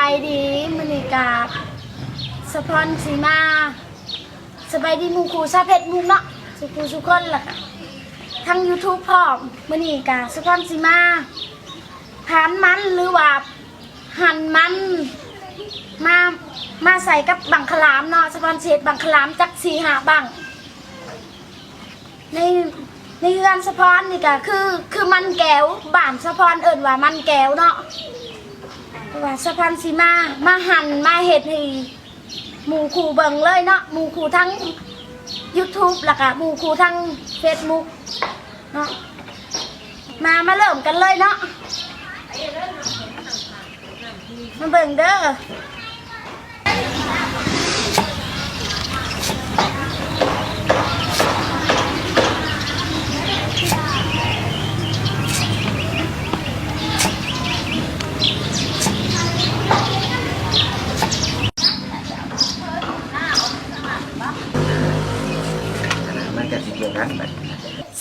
ายดีมณีกาสะพอนสีมาสบายดีมูคูซาเพชรมุกเนาะสุคูสุคนล่ะทั้ง YouTube พร้อมมณีกาสะพอนสีมาหันมันหรือว่าหั่นมันมาใส่กับบังคลามเนาะสะพอนเศษบังคลามจัก4-5 บังในเรือนสะพอนนี่ก็คือมันแก้วบ้านสะพอนเอิ้นว่ามันแก้วเนาะว่าสะพอนสีมาหั่นมาเฮ็ดให้หมู่คู่เบิ่งเลยเนาะหมู่คู่ทั้ง YouTube แล้วก็หมู่คู่ทั้ง Facebook เนาะมาเริ่มกันเลยเนาะมาเบิ่งเด้อ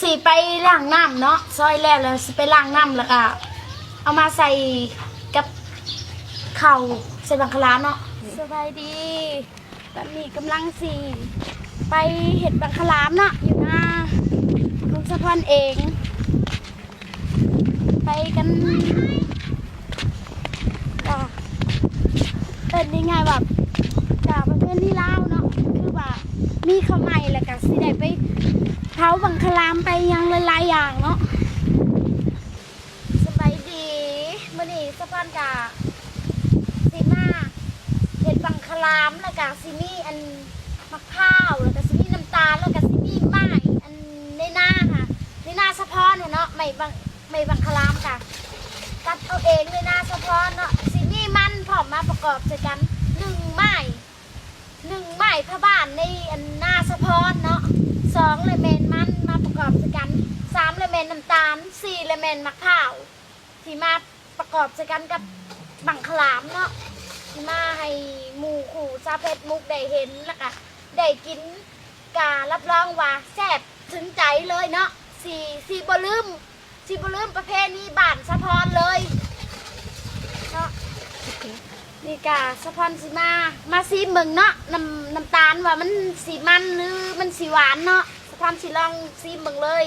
สิไปล้างน้ำเนาะซอยแล้วสิไปล้างน้ำแล้วก็เอามาใส่กับข้าวใส่บังคลาเนาะสบายดีตอนนี้กำลังไปเห็ดบังคลามเนาะอยู่หน้าลุงสะพอนเองไปกันก็เป็นยังไงแบบจากประเทศที่ลาวเนาะคือว่ามีข้าวใหม่แล้วก็สิได้ไปเผาบังคลามไปยังหลายๆอย่างเนาะสบายดีมื้อนี้สะพอนกะสิมาเห็ดบังคลามแล้วก็สิมีอันมะพร้าวแล้วก็สิมีน้ำตาลแล้วก็สิมีไม้อันในหน้าค่ะในหน้าสะพอนเนาะไม่บังคลามค่ะตัดเอาเองในหน้าสะพอนเนาะสิมีมันพร้อมมาประกอบด้วยกัน1 ไม้ผ้าบ้านในอันหน้าสะพอนเนาะ2เลเมนมันมาประกอบกัน3เลเมนน้ำตาล4เลเมนมะพร้าวที่มาประกอบกันกับบังคลามเนาะที่มาให้หมู่คู่ซาเพชรมุกได้เห็นแล้วก็ได้กินการับรองว่าแซ่บถึงใจเลยเนาะสีบ่ลืมประเภทนี้บ้านสะพอนเลยเนาะนี่กาสะพอนสิมาซีเบิ่งเนาะน้ำตาลว่ามันสีมันหรือมันสีหวานเนาะสะพอนสิลองซีเบิ่งเลย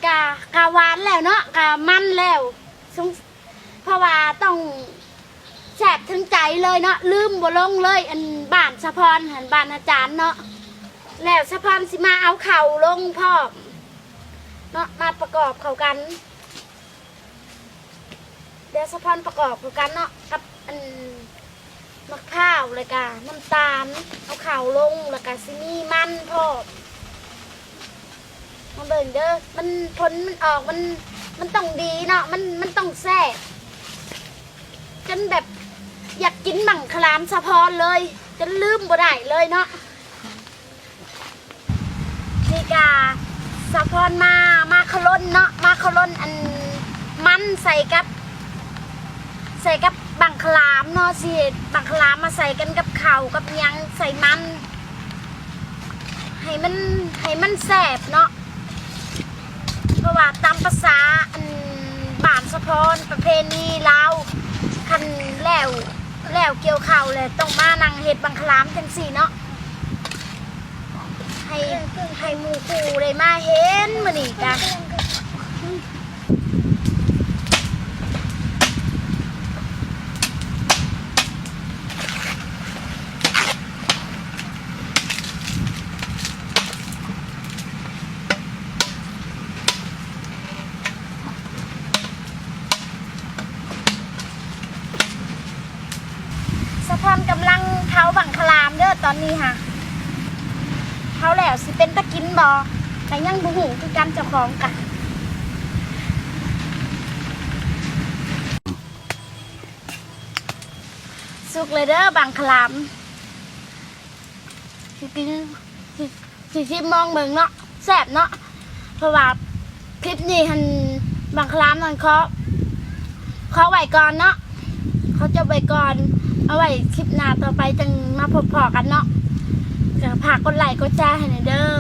กาหวานแล้วเนาะกามันแล้วเพราะว่าต้องแซ่บถึงใจเลยเนาะลืมบ่ลงเลยอันบ้านสะพอนหันบ้านอาจารย์เนาะแล้วสะพอนสิมาเอาเข่าลงพ่อเนาะมาประกอบเข้ากันเดี๋ยวสะพอนประกอบเข้ากันเนาะกับอันมะพร้าวเลยกะน้ำตาลเอาเข่าลงแล้วก็สิมีมันพ่อมาเบิ่งเด้อมันผลมันออกมันต้องดีเนาะมันต้องแซ่บจนแบบอยากกินบังคลามสะพอนเลยจนลืมบ่ได้เลยเนาะนี่กาสะพอนมาขล้นเนาะมาขล้นอันมันใส่กับบังคลามเนาะสิบังคลามมาใส่กันกับข้าวกับยังใส่มันให้มันแซ่บเนาะเพราะว่าตามภาษาอันบ้านสะพอนประเพณีลาวคันแล้วเกี่ยวข้าวเลยต้องมานั่งเฮ็ดบังคลามจังสี่เนาะให้หมู่คู่ได้มาเห็นมื้อนี้จ้ะสะพอนกำลังเผาบังคลามเด้อตอนนี้ค่ะเผาแล้วสิเป็นตะกินบ่แต่ยังบ่ฮู้คือกันเจ้าของกะสุกเลยเด้อบังคลามสิกินสิมองเบิ่งเนาะแซ่บเนาะเพราะว่าคลิปนี้หันบังคลามนั่นเขาไว้ก่อนเนาะเขาจะไว้ก่อนเอาไว้คลิปหน้าต่อไปจึงมาพบพอกันเนาะฝากกดไลค์กดแชร์ให้หน่อยเด้อ